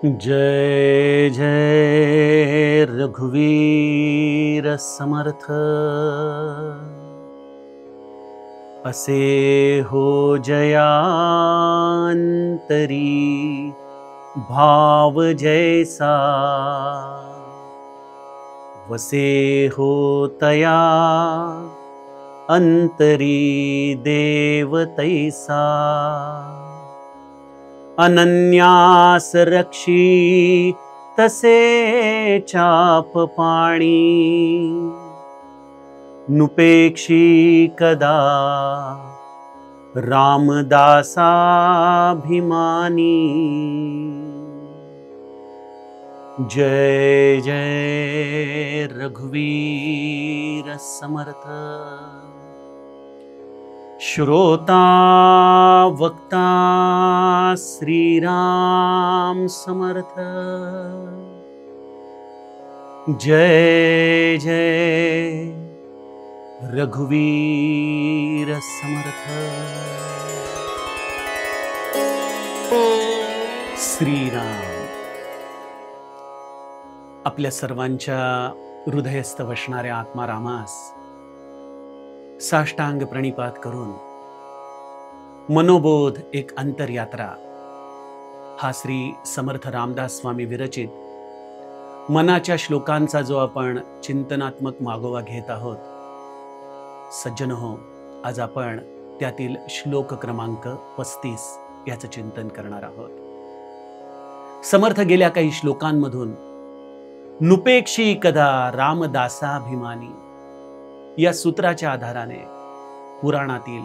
जय जय रघुवीर समर्थ। असे हो जयांतरी भाव जैसा, वसे हो तया अंतरी देव तैसा। अनन्यास रक्षी तसे चाप पाणी, नुपेक्षी कदा रामदासाभिमानी। जय जय रघुवीर समर्थ। श्रोता वक्ता श्री राम समर्थ। जय जय रघुवीर समर्थ। श्रीराम आपल्या सर्वांच्या हृदयस्थ वसणाऱ्या आत्मा रामास साष्टांग प्रणिपात करून मनोबोध एक अंतरयात्रा हा श्री समर्थ रामदास स्वामी विरचित मनाच्या श्लोकांचा जो आपण चिंतनात्मक मागोवा घेत आहोत, सज्जनहो, आज आपण त्यातील श्लोक क्रमांक 35 याचं चिंतन करणार आहोत। समर्थ गेल्या काही श्लोकांमधून नुपेक्षी कदा रामदासाभिमानी या सूत्राच्या आधाराने पुराणातील,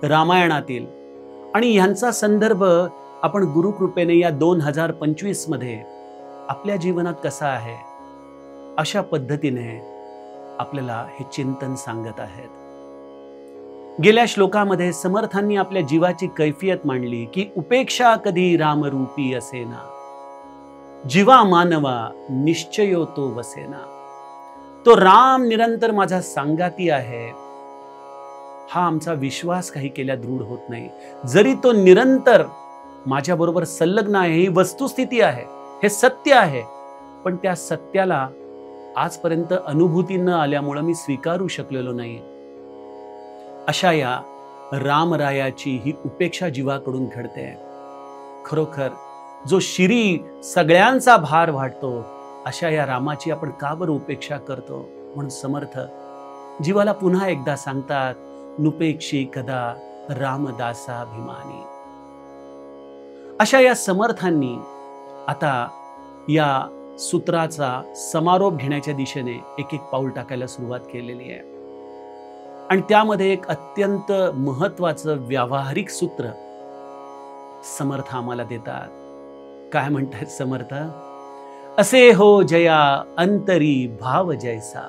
रामायणातील आणि ह्यांचा संदर्भ आपण गुरुकृपेने या 2025 मध्ये आपल्या जीवनात कसा आहे अशा पद्धतीने आपल्याला हे चिंतन सांगत आहेत। गेल्या श्लोकामध्ये समर्थांनी आपल्या जीवाची कैफियत मांडली की उपेक्षा कधी रामरूपी असेना, जीवा मानवा निश्चयो तो वसेना। तो राम निरंतर माझा सांगाती आहे हा आमचा विश्वास काही केल्या दृढ होत नाही। जरी तो निरंतर माझ्या बरोबर संलग्न आहे, ही वस्तुस्थिती आहे, हे सत्य आहे, पण त्या सत्याला आजपर्यंत अनुभूती न आल्यामुळे मी स्वीकारू शकलेलो नाही। अशा या रामरायाची ही उपेक्षा जीवाकडून घडते। खरोखर जो शिरी सगळ्यांचा भार वाटतो अशा या रामाची आपण का बरं उपेक्षा करतो? म्हणून समर्थ जीवाला पुन्हा एकदा सांगतात, नुपेक्षी कदा रामदासाभिमानी। अशा या समर्थांनी आता या सूत्राचा समारोप घेण्याच्या दिशेने एक एक पाऊल टाकायला सुरुवात केलेली आहे आणि त्यामध्ये एक अत्यंत महत्वाचं व्यावहारिक सूत्र समर्थ आम्हाला देतात। काय म्हणतात समर्थ? असे हो जया अंतरी भाव जैसा।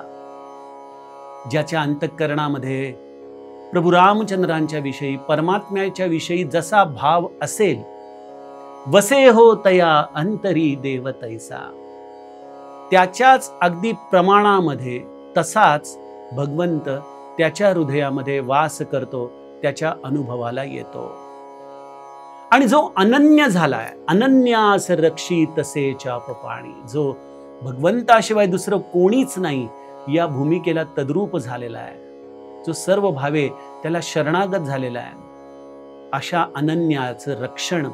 ज्याच्या अंतःकरणामध्ये प्रभू रामचंद्रांच्या विषयी, परमात्म्याच्या विषयी जसा भाव असेल, वसे हो तया अंतरी देव तैसा। त्याच्याच अगदी प्रमाणामध्ये तसाच भगवंत त्याच्या हृदयामध्ये वास करतो, त्याच्या अनुभवाला येतो। आणि जो अनन्य झालाय, अनन्यास रक्षी तसे चाप पाणी, जो भगवंताशिवाय दुसरं कोणीच नाही या भूमिकेला तद्रूप झालेला आहे, जो सर्व भावे त्याला शरणागत झालेला आहे, अशा अनन्याचं रक्षण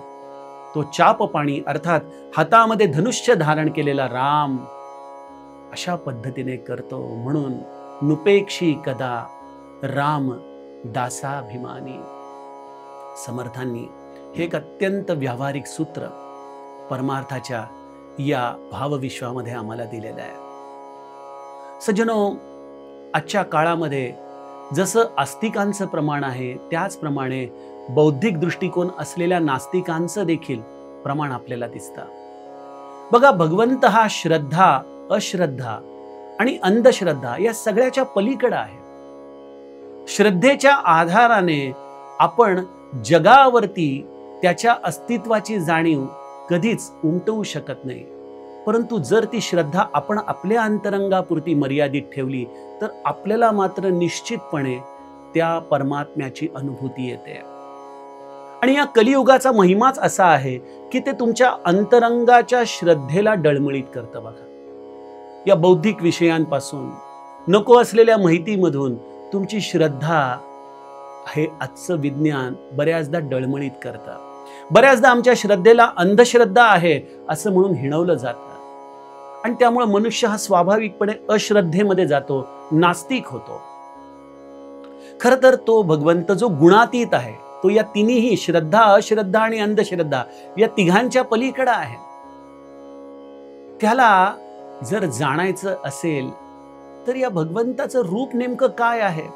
तो चाप पाणी अर्थात हातामध्ये धनुष्य धारण केलेला राम अशा पद्धतीने करतो। म्हणून नुपेक्षी कदा राम दासाभिमानी। समर्थांनी हे एक अत्यंत व्यावहारिक सूत्र परमार्थाच्या या भावविश्वामध्ये आम्हाला दिलेलं आहे। सज्जनो, आजच्या काळामध्ये जसं आस्तिकांचं प्रमाण आहे त्याचप्रमाणे बौद्धिक दृष्टिकोन असलेल्या नास्तिकांचं देखील प्रमाण आपल्याला दिसतं। बघा, भगवंत हा श्रद्धा, अश्रद्धा आणि अंधश्रद्धा या सगळ्याच्या पलीकडे आहे। श्रद्धेच्या आधाराने आपण जगावरती त्याच्या अस्तित्वाची जाणीव कधीच उमटवू शकत नाही, परंतु जर ती श्रद्धा आपण आपल्या अंतरंगापुरती मर्यादित ठेवली तर आपल्याला मात्र निश्चितपणे त्या परमात्म्याची अनुभूती येते। आणि या कलियुगाचा महिमाच असा आहे की ते तुमच्या अंतरंगाच्या श्रद्धेला डळमळीत करतं बघा. या बौद्धिक विषयांपासून, नको असलेल्या माहितीमधून तुमची श्रद्धा हे आजचं विज्ञान बऱ्याचदा डळमळीत करतं. बऱ्याचदा आमच्या श्रद्धेला अंधश्रद्धा आहे असं म्हणून हिणवलं जातं आणि त्यामुळे मनुष्य हा स्वाभाविकपणे अश्रद्धेमध्ये जातो, नास्तिक होतो. खरं तर तो भगवंत जो गुणातीत आहे, तो या तिन्ही श्रद्धा, अश्रद्धा आणि अंधश्रद्धा या तिघांच्या पलीकडे आहे. त्याला जर जाणायचं असेल तर या भगवंताचं रूप नेमकं काय आहे,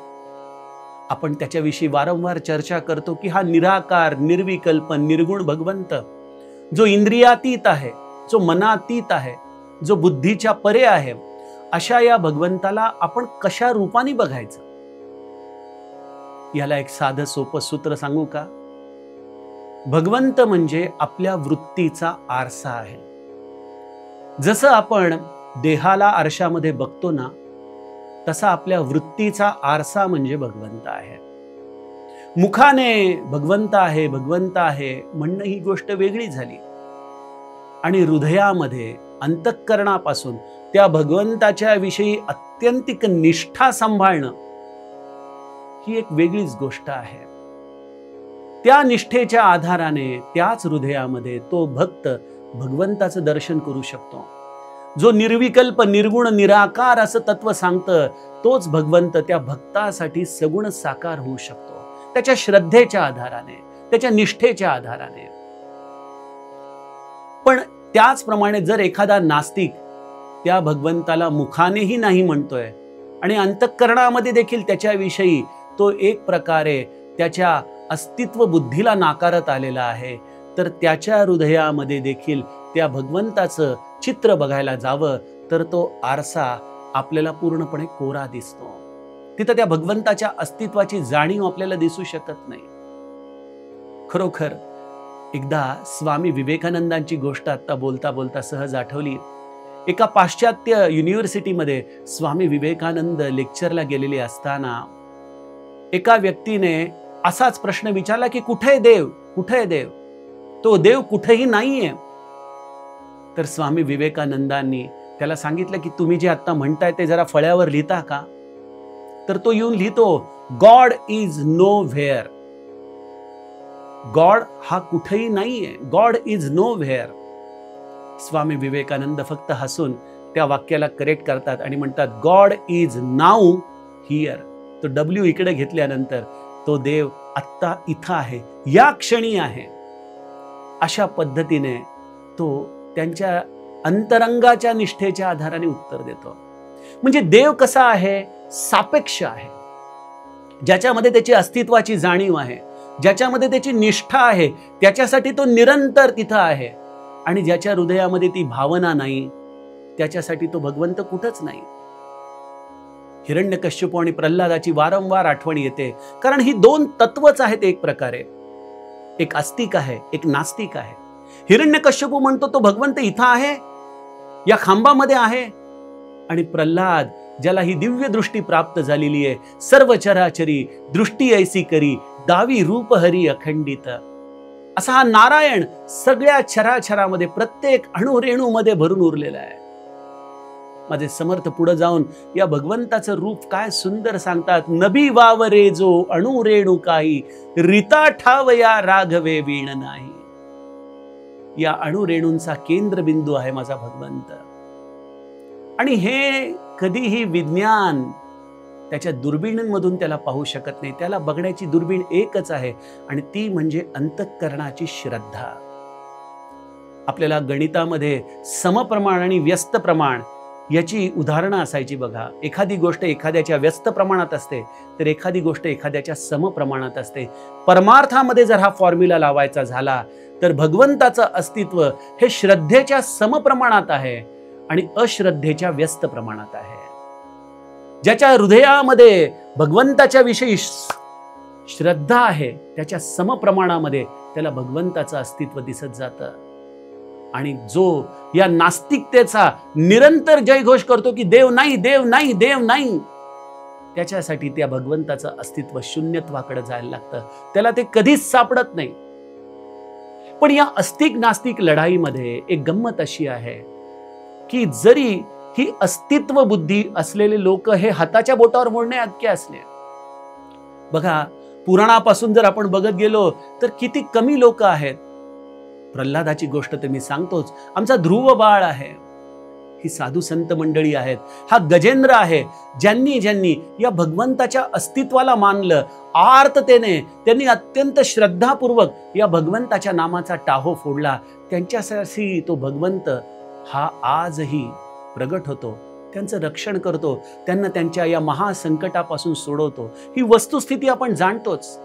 आपण त्याच्याविषयी वारंवार चर्चा करतो की हा निराकार, निर्विकल्प, निर्गुण भगवंत जो इंद्रियातीत आहे, जो मनातीत आहे, जो बुद्धीच्या परे आहे, अशा या भगवंताला आपण कशा रूपाने बघायचं? याला एक साधं सोपं सूत्र सांगू का? भगवंत म्हणजे आपल्या वृत्तीचा आरसा आहे. जसं आपण देहाला आरशामध्ये बघतो ना, तसा आपल्या वृत्तीचा आरसा म्हणजे भगवंत आहे. मुखाने भगवंत आहे, भगवंत आहे म्हणणं ही गोष्ट वेगळी झाली, आणि हृदयामध्ये अंतःकरणापासून त्या भगवंताच्या विषयी अत्यंतिक निष्ठा सांभाळणं ही एक वेगळीच गोष्ट आहे. त्या निष्ठेच्या आधाराने त्याच हृदयामध्ये तो भक्त भगवंताचं दर्शन करू शकतो. जो निर्विकल्प, निर्गुण, निराकार असं तत्व सांगतं, तोच भगवंत त्या भक्तासाठी सगुण साकार होऊ शकतो, त्याच्या श्रद्धेच्या आधाराने, त्याच्या निष्ठेच्या आधाराने. पण त्याचप्रमाणे जर एखादा नास्तिक त्या भगवंताला मुखानेही नाही म्हणतोय आणि अंतःकरणामध्ये देखील त्याच्याविषयी तो एक प्रकारे त्याच्या अस्तित्व बुद्धीला नाकारत आलेला आहे, तर त्याच्या हृदयामध्ये देखील त्या भगवंताचं चित्र बघायला जावं तर तो आरसा आपल्याला पूर्णपणे कोरा दिसतो. तिथं त्या भगवंताच्या अस्तित्वाची जाणीव आपल्याला दिसू शकत नाही. खरोखर एकदा स्वामी विवेकानंदांची गोष्ट आता बोलता बोलता सहज आठवली. एका पाश्चात्य युनिव्हर्सिटीमध्ये स्वामी विवेकानंद लेक्चरला गेलेले असताना एका व्यक्तीने असाच प्रश्न विचारला की कुठे देव, कुठे देव? तो देव कुठेही नाहीये. तर स्वामी विवेकानंदांनी त्याला सांगितलं की तुम्ही जे आता म्हणताय ते जरा फळ्यावर लिहिता का? तर तो येऊन लिहितो, God is nowhere. God हा कुठेही नाहीये, God is nowhere. Swami Vivekananda फक्त हसून त्या वाक्याला करेक्ट करतात आणि म्हणतात, गॉड इज नाऊ हिअर. तो डब्ल्यू इकडे घेतल्यानंतर तो देव आत्ता इथं आहे, या क्षणी आहे. अशा पद्धतीने तो त्यांच्या अंतरंगाच्या निष्ठेच्या आधाराने उत्तर देतो. म्हणजे देव कसा आहे? सापेक्ष आहे, ज्याच्यामध्ये त्याची अस्तित्वाची जाणीव आहे, ज्याच्यामध्ये त्याची निष्ठा आहे, त्याच्यासाठी तो निरंतर तिथं आहे. आणि ज्याच्या हृदयामध्ये ती भावना नाही, त्याच्यासाठी तो भगवंत कुठंच नाही. हिरण्यकश्यप आणि प्रल्हादाची वारंवार आठवण येते, कारण ही दोन तत्वच आहेत एक प्रकारे. एक आस्तिक आहे, एक नास्तिक आहे. हिरण्यकश्यप म्हणतो तो भगवंत इथं आहे, या खांबामध्ये आहे. आणि प्रल्हाद, ज्याला ही दिव्य दृष्टी प्राप्त झालेली आहे, सर्व चराचरी दृष्टी ऐसी करी, दावी रूप हरी अखंडित, असा हा नारायण सगळ्या चराचरामध्ये, प्रत्येक अणुरेणूमध्ये भरून उरलेला आहे. माझे समर्थ पुढे जाऊन या भगवंताचं रूप काय सुंदर सांगतात. नभी वावरे जो अणुरेणू काही, रीता ठावया राघवे वीण नाही. या अणुरेणूंचा केंद्रबिंदू आहे माझा भगवंत. आणि हे कधीही विज्ञान त्याच्या दुर्बिणींमधून त्याला पाहू शकत नाही. त्याला बघण्याची दुर्बीण एकच आहे, आणि ती म्हणजे अंतःकरणाची श्रद्धा. आपल्याला गणितामध्ये समप्रमाण आणि व्यस्त प्रमाण याची उदाहरणं असायची बघा. एखादी गोष्ट एखाद्याच्या व्यस्त प्रमाणात असते, तर एखादी गोष्ट एखाद्याच्या समप्रमाणात असते. परमार्थामध्ये जर हा फॉर्म्युला लावायचा झाला तर भगवंताचं अस्तित्व हे श्रद्धेच्या समप्रमाणात आहे आणि अश्रद्धेच्या व्यस्त प्रमाणात आहे. ज्याच्या हृदयामध्ये भगवंताच्या विषयी श्रद्धा आहे, त्याच्या समप्रमाणामध्ये त्याला भगवंताचं अस्तित्व दिसत जातं. आणि जो या नास्तिकतेचा निरंतर जयघोष करतो की देव नाही, देव नाही, देव नाही, त्याच्यासाठी त्या भगवंताचं अस्तित्व शून्यत्वाकडे जायला लागतं. त्याला ते कधीच सापडत नाही. पण या अस्तिक नास्तिक लढाईमध्ये एक गंमत अशी आहे की जरी ही अस्तित्व बुद्धी असलेले लोक हे हाताच्या बोटावर मोडणे अटके असले, बघा पुराणापासून जर आपण बघत गेलो तर किती कमी लोक आहेत. प्रल्हादाची गोष्ट तर मी सांगतोच, आमचा ध्रुव बाळ आहे, ही साधू संत मंडळी आहेत, हा गजेंद्र आहे, ज्यांनी ज्यांनी या भगवंताच्या अस्तित्वाला मानलं, आर्ततेने त्यांनी अत्यंत श्रद्धापूर्वक या भगवंताच्या नामाचा टाहो फोडला, त्यांच्यासाठी तो भगवंत हा आजही प्रगट होतो, त्यांचं रक्षण करतो, त्यांना त्यांच्या या महासंकटापासून सोडवतो. ही वस्तुस्थिती आपण जाणतोच.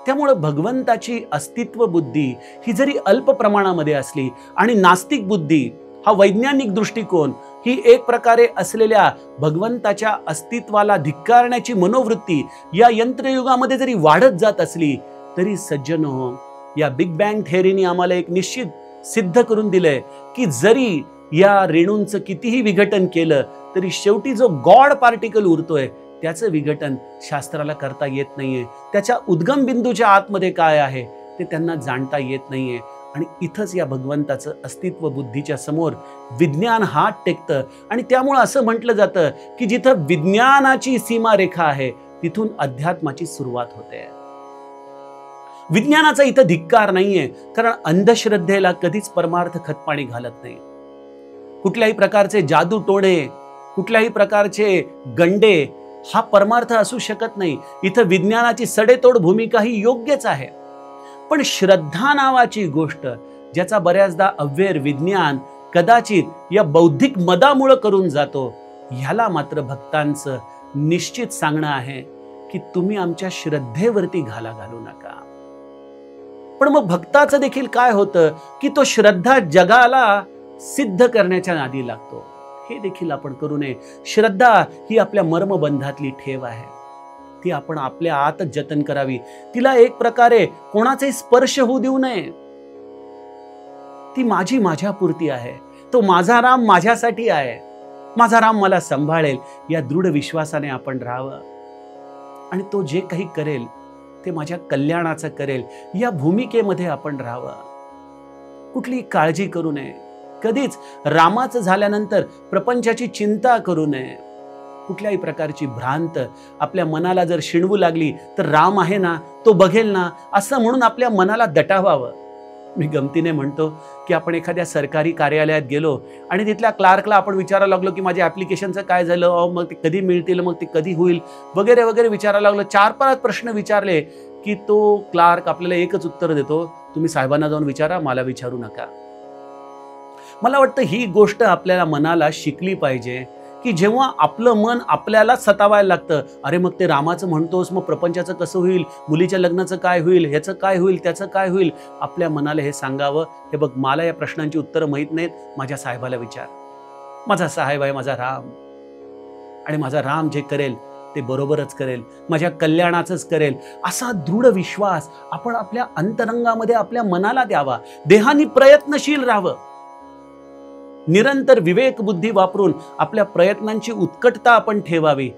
त्यामुळे भगवंताची अस्तित्व बुद्धी ही जरी अल्प प्रमाणामध्ये असली आणि नास्तिक बुद्धी हा वैज्ञानिक दृष्टिकोन ही एक प्रकारे असलेल्या भगवंताच्या अस्तित्वाला धिक्कारण्याची मनोवृत्ती या यंत्रयुगामध्ये जरी वाढत जात असली, तरी सज्जनो, या बिग बँग थेअरीने आम्हाला एक निश्चित सिद्ध करून दिलंय की जरी या रेणूंचं कितीही विघटन केलं तरी शेवटी जो गॉड पार्टिकल उरतोय त्याचं विघटन शास्त्राला करता येत नाहीये. त्याच्या उद्गम बिंदूच्या आतमध्ये काय आहे ते त्यांना जाणता येत नाहीये. आणि इथंच या भगवंताचं अस्तित्व बुद्धीच्या समोर विज्ञान हात टेकतं. आणि त्यामुळे असं म्हटलं जातं की जिथं विज्ञानाची सीमारेखा आहे तिथून अध्यात्माची सुरुवात होते. विज्ञानाचा इथं धिक्कार नाहीये, कारण अंधश्रद्धेला कधीच परमार्थ खतपाणी घालत नाही. कुठल्याही प्रकारचे जादू टोणे, कुठल्याही प्रकारचे गंडे हा परमार्थ असू शकत नाही. इथं विज्ञानाची सडेतोड भूमिका ही योग्यच आहे. पण श्रद्धा नावाची गोष्ट ज्याचा बऱ्याचदा अव्यय विज्ञान कदाचित या बौद्धिक मदामुळे करून जातो, ह्याला मात्र भक्तांचं निश्चित सांगणं आहे की तुम्ही आमच्या श्रद्धेवरती घाला घालू नका. पण मग भक्ताचं देखील काय होतं की तो श्रद्धा जगाला सिद्ध करण्याच्या नादी लागतो. हे देखील आपण करू नये. श्रद्धा ही आपल्या मर्मबंधातली ठेव आहे, ती आपण आपल्या आतच जतन करावी. तिला एक प्रकारे कोणाचाही स्पर्श होऊ देऊ नये. ती माझी माझ्यापुरती आहे, तो माझा राम माझ्यासाठी आहे, माझा राम मला सांभाळेल, या दृढ विश्वासाने आपण राहावं. आणि तो जे काही करेल ते माझ्या कल्याणाचं करेल, या भूमिकेमध्ये आपण राहावं. कुठलीही काळजी करू नये. कधीच रामाचं झाल्यानंतर प्रपंचाची चिंता करू नये. कुठल्याही प्रकारची भ्रांत आपल्या मनाला जर शिणवू लागली तर राम आहे ना, तो बघेल ना, असं म्हणून आपल्या मनाला दटावावं. मी गमतीने म्हणतो की आपण एखाद्या सरकारी कार्यालयात गेलो आणि तिथल्या क्लार्कला आपण विचारायला लागलो की माझ्या ॲप्लिकेशनचं काय झालं, मग ते कधी मिळतील, मग ते कधी होईल, वगैरे वगैरे विचारायला लागलो. 4-5 प्रश्न विचारले की तो क्लार्क आपल्याला एकच उत्तर देतो, तुम्ही साहेबांना जाऊन विचारा, मला विचारू नका. मला वाटतं ही गोष्ट आपल्याला मनाला शिकली पाहिजे की जेव्हा आपलं मन आपल्याला सतावायला लागतं, अरे मग ते रामाचं म्हणतोस, मग प्रपंचाचं कसं होईल, मुलीच्या लग्नाचं काय होईल, ह्याचं काय होईल, त्याचं काय होईल, आपल्या मनाला हे सांगावं, हे बघ मला या प्रश्नांची उत्तरं माहीत नाहीत, माझ्या साहेबाला विचार. माझा साहेब आहे माझा राम, आणि माझा राम जे करेल ते बरोबरच करेल, माझ्या कल्याणाचंच करेल, असा दृढ विश्वास आपण आपल्या अंतरंगामध्ये आपल्या मनाला द्यावा. देहानी प्रयत्नशील राहावं. निरंतर विवेक बुद्धी वापरून आपल्या प्रयत्नांची उत्कटता आपण ठेवावी.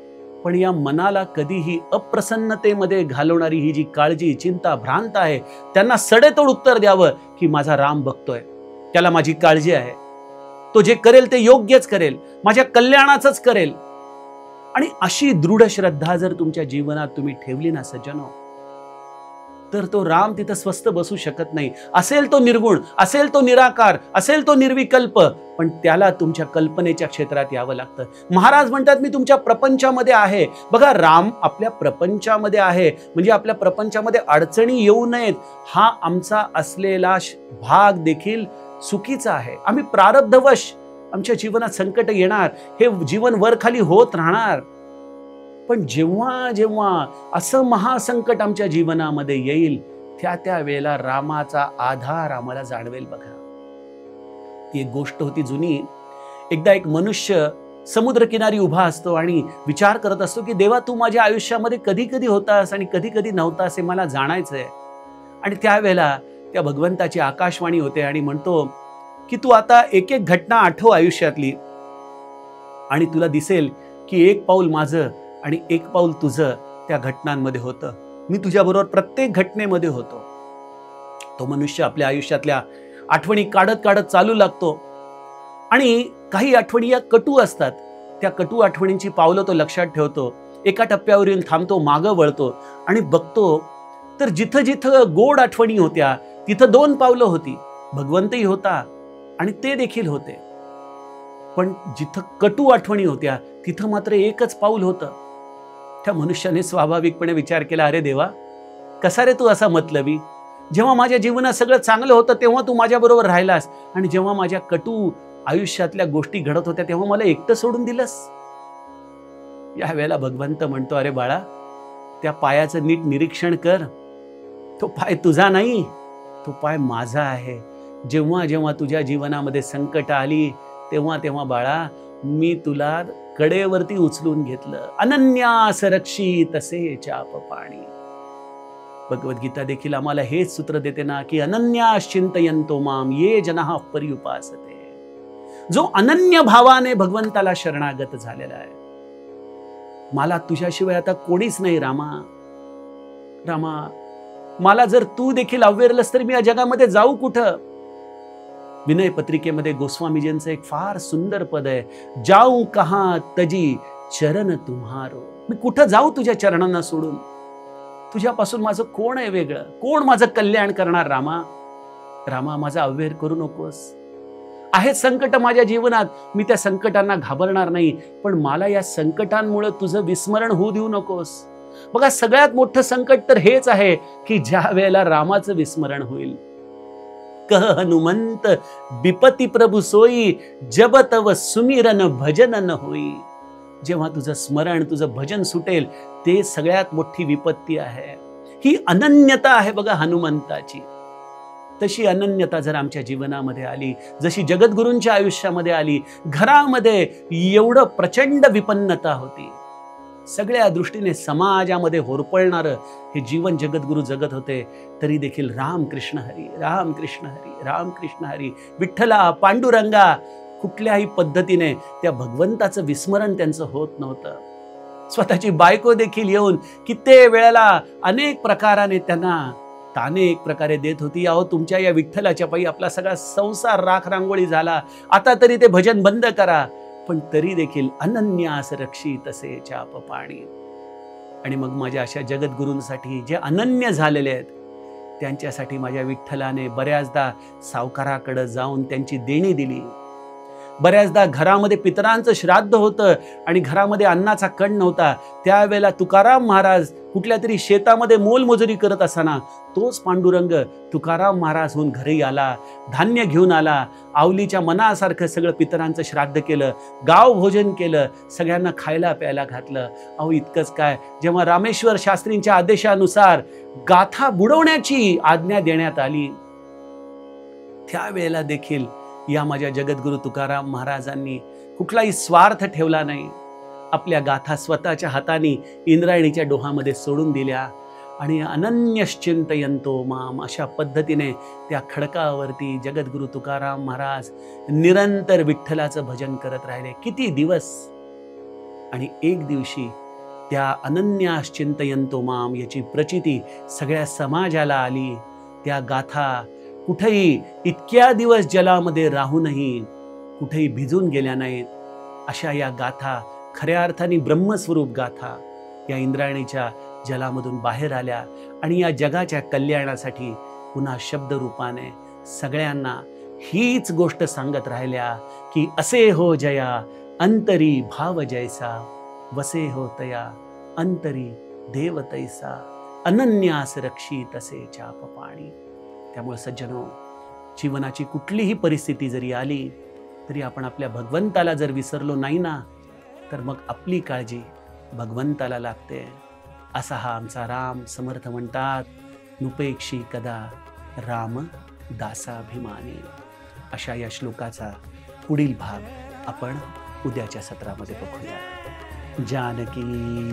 पण या मनाला कधीही अप्रसन्नतेमध्ये घालवणारी ही जी काळजी, चिंता, भ्रांत आहे, त्यांना सडेतोड उत्तर द्यावं की माझा राम बघतोय, त्याला माझी काळजी आहे, तो जे करेल ते योग्यच करेल, माझ्या कल्याणाचंच करेल. आणि अशी दृढ श्रद्धा जर तुमच्या जीवनात तुम्ही ठेवली ना सज्जनो, तर तो राम तिथं स्वस्थ बसू शकत नाही. असेल तो निर्गुण, असेल तो निराकार, असेल तो निर्विकल्प, पण त्याला तुमच्या कल्पनेच्या क्षेत्रात यावं लागतं. महाराज म्हणतात मी तुमच्या प्रपंचामध्ये आहे. बघा, राम आपल्या प्रपंचामध्ये आहे म्हणजे आपल्या प्रपंचामध्ये अडचणी येऊ नयेत हा आमचा असलेला भाग देखील चुकीचा आहे. आम्ही प्रारब्धवश आमच्या जीवनात संकट येणार, हे जीवन वरखाली होत राहणार. पण जेव्हा जेव्हा असं महासंकट आमच्या जीवनामध्ये येईल त्या वेळेला रामाचा आधार आम्हाला जाणवेल. बघा, ती एक गोष्ट होती जुनी. एकदा एक मनुष्य समुद्रकिनारी उभा असतो आणि विचार करत असतो की देवा, तू माझ्या आयुष्यामध्ये कधी कधी होतास आणि कधी कधी नव्हतास, हे मला जाणायचंय. आणि त्यावेळेला त्या भगवंताची आकाशवाणी होते आणि म्हणतो की तू आता एक एक घटना आठव आयुष्यातली, आणि तुला दिसेल की एक पाऊल माझं आणि एक पाऊल तुझं त्या घटनांमध्ये होतं. मी तुझ्याबरोबर प्रत्येक घटनेमध्ये होतो. तो मनुष्य आपल्या आयुष्यातल्या आठवणी काढत काढत चालू लागतो आणि काही आठवणी या कटू असतात. त्या कटू आठवणींची पावलं तो लक्षात ठेवतो. एका टप्प्यावर येऊन थांबतो, मागं वळतो आणि बघतो तर जिथं जिथं गोड आठवणी होत्या तिथं 2 पावलं होती. भगवंतही होता आणि ते देखील होते. पण जिथं कटू आठवणी होत्या तिथं मात्र एकच पाऊल होतं. त्या मनुष्याने स्वाभाविकपणे विचार केला, अरे देवा, कसा रे तू असा मतलबी? जेव्हा माझ्या जीवनात सगळं चांगलं होतं तेव्हा तू माझ्याबरोबर राहिलास आणि जेव्हा माझ्या कटू आयुष्यातल्या गोष्टी घडत होत्या तेव्हा मला एकटं सोडून दिलंस. यावेळेला भगवंत म्हणतो, अरे बाळा, त्या पायाचं नीट निरीक्षण कर. तो पाय तुझा नाही, तो पाय माझा आहे. जेव्हा जेव्हा तुझ्या जीवनामध्ये संकट आली तेव्हा तेव्हा बाळा मी तुला कडेवरती उचलून घेतलं. अनन्यास रक्षी तसे चाप पाणी. भगवद्गीता देखील आम्हाला हेच सूत्र देते ना की अनन्यास चिंतयन्तो माम ये जनाः पर्युपासते. जो अनन्य भावाने भगवंताला शरणागत झालेला आहे. मला तुझ्याशिवाय आता कोणीच नाही रामा. रामा, मला जर तू देखील अव्हेरलस तर मी या जगामध्ये जाऊ कुठं? विनय पत्रिकेमध्ये गोस्वामीजींचं एक फार सुंदर पद आहे, जाऊ कहा तजी चरण तुम्हारो. मी कुठं जाऊ तुझ्या चरणांना सोडून? तुझ्यापासून माझं कोण आहे वेगळं? कोण माझं कल्याण करणार? रामा, रामा, माझा अव्हेर करू नकोस. आहेत संकट माझ्या जीवनात, मी त्या संकटांना घाबरणार नाही, पण मला या संकटांमुळे तुझं विस्मरण होऊ देऊ नकोस. बघा, सगळ्यात मोठं संकट तर हेच आहे की ज्या वेळेला रामाचं विस्मरण होईल. कह हनुमंत विपती प्रभु सोई, जब तव सुमिरन भजन न होई. जेव्हा तुझं स्मरण, तुझं भजन सुटेल ते सगळ्यात मोठी विपत्ती आहे. ही अनन्यता आहे बघा हनुमंताची. तशी अनन्यता जर आमच्या जीवनामध्ये आली, जशी जगद्गुरूंच्या आयुष्यामध्ये आली, घरामध्ये एवढं प्रचंड विपन्नता होती, सगळ्या दृष्टीने समाजामध्ये होरपळणारं हे जीवन जगद्गुरू जगत होते, तरी देखील रामकृष्ण हरी, रामकृष्ण हरी, रामकृष्ण हरी, विठ्ठला, पांडुरंगा, कुठल्याही पद्धतीने त्या भगवंताचं विस्मरण त्यांचं होत नव्हतं. स्वतःची बायको देखील येऊन कित्येक वेळेला अनेक प्रकाराने त्यांना ताने एक प्रकारे देत होती, अहो तुमच्या या विठ्ठलाच्या पायी आपला सगळा संसार राख रांगोळी झाला, आता तरी ते भजन बंद करा. पण तरी देखील अनन्यास रक्षी तसे चाप पाणी. आणि मग माझ्या अशा जगद्गुरूंसाठी जे अनन्य झालेले आहेत त्यांच्यासाठी माझ्या विठ्ठलाने बऱ्याचदा सावकाराकडे जाऊन त्यांची देणी दिली. बऱ्याचदा घरामध्ये पितरांचं श्राद्ध होतं आणि घरामध्ये अन्नाचा कण नव्हता. त्यावेळेला तुकाराम महाराज कुठल्या तरी शेतामध्ये मोलमजुरी करत असताना तोच पांडुरंग तुकाराम महाराज होऊन घरी आला, धान्य घेऊन आला, आवलीच्या मनासारखं सगळं पितरांचं श्राद्ध केलं, गाव भोजन केलं, सगळ्यांना खायला प्यायला घातलं. अहो इतकंच काय, जेव्हा रामेश्वर शास्त्रींच्या आदेशानुसार गाथा बुडवण्याची आज्ञा देण्यात आली त्यावेळेला देखील या माझ्या जगद्गुरू तुकाराम महाराजांनी कुठलाही स्वार्थ ठेवला नाही. आपल्या गाथा स्वतःच्या हाताने इंद्रायणीच्या डोहामध्ये सोडून दिल्या आणि अनन्यश्चिंतयन्तो माम अशा पद्धतीने त्या खडकावरती जगद्गुरू तुकाराम महाराज निरंतर विठ्ठलाचं भजन करत राहिले. किती दिवस. आणि एक दिवशी त्या अनन्यश्चिंतयन्तो माम याची प्रचिती सगळ्या समाजाला आली. त्या गाथा कुठेही इतक्या दिवस जलामध्ये राहूनही कुठेही भिजून गेल्या नाहीत. अशा या गाथा खऱ्या अर्थाने ब्रह्मस्वरूप गाथा या इंद्रायणीच्या जलामधून बाहेर आल्या आणि या जगाच्या कल्याणासाठी पुन्हा शब्दरूपाने सगळ्यांना हीच गोष्ट सांगत राहिल्या की असे हो जया अंतरी भाव जैसा, वसे हो तया अंतरी देव तैसा, अनन्यास रक्षी तसे चाप पाणी. त्यामुळे सज्जनो, जीवनाची कुठलीही परिस्थिती जरी आली तरी आपण आपल्या भगवंताला जर विसरलो नाही ना, तर मग आपली काळजी भगवंताला लागते. असा हा आमचा राम समर्थ म्हणतात, नुपेक्षी कदा राम दासाभिमानी. अशा या श्लोकाचा पुढील भाग आपण उद्याच्या सत्रामध्ये बघूया. जानकी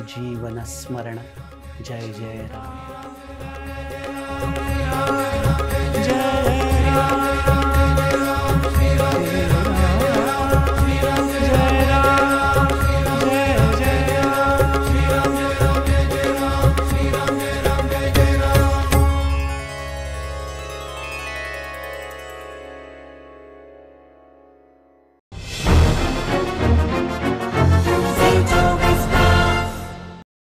जीवन स्मरण. जय जय राम.